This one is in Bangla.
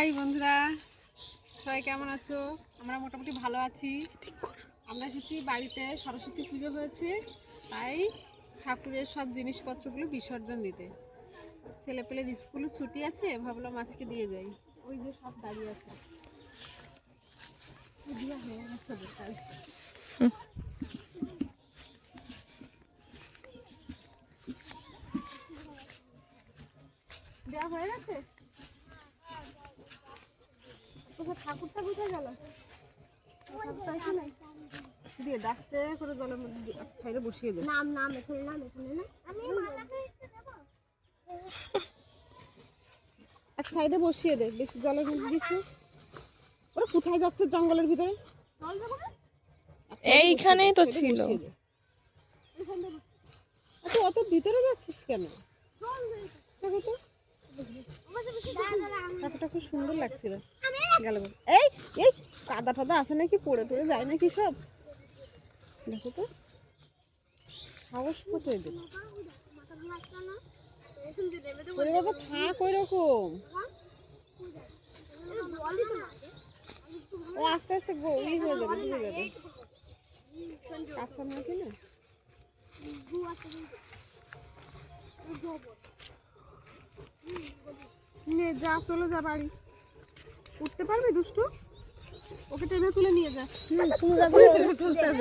হাই বন্ধুরা, সবাই কেমন আছো? আমরা মোটামুটি ভালো আছি। আমরা এসেছি বাড়িতে, সরস্বতী পুজো হয়েছে, তাই ঠাকুরের সব জিনিসপত্রগুলো বিসর্জন দিতে। ছেলেপেলের স্কুল ছুটি আছে, ভাবলাম আজকে দিয়ে যাই। ওই যে সব দাঁড়িয়ে আছে, দেওয়া হয়ে গেছে। ঠাকুরটা কোথায় গেল? দিয়ে ডাকতে করে জলের মধ্যে সাইডে বসিয়ে দে। নাম নাম এখানে নাম এখানে না আমি মালাকে দেব। এক সাইডে বসিয়ে দে, বেশি জলের মধ্যে দিস না। ওরা কোথায় যাচ্ছে জঙ্গলের ভিতরে? জল দেব না? এইখানেই তো ছিল। আচ্ছা, অত ভিতরে যাচ্ছিস কেন? জল দে। দেখো তো, আমাদের বেশি দাঁড়া ঠাকুরটা খুব সুন্দর লাগছিল। গেল এই এই কাদা ফাদা আছে নাকি, পড়ে টড়ে যায় নাকি সব? দেখো তো, সাহস কত এদের। মাথা লাগছে না এখান থেকে দেবে তো ওরে বাবা, থাক ওই রকম। জল দিতে না ও আস্তে আস্তে ই হয়ে যাবে, ডুবে যাবে। কাঁচা নাকি না? নে যা, চলে যা বাড়ি। উঠতে পারবে দুষ্টু? ওকে টেনে তুলে নিয়ে যা। তুমি যাবে তুলতে হবে।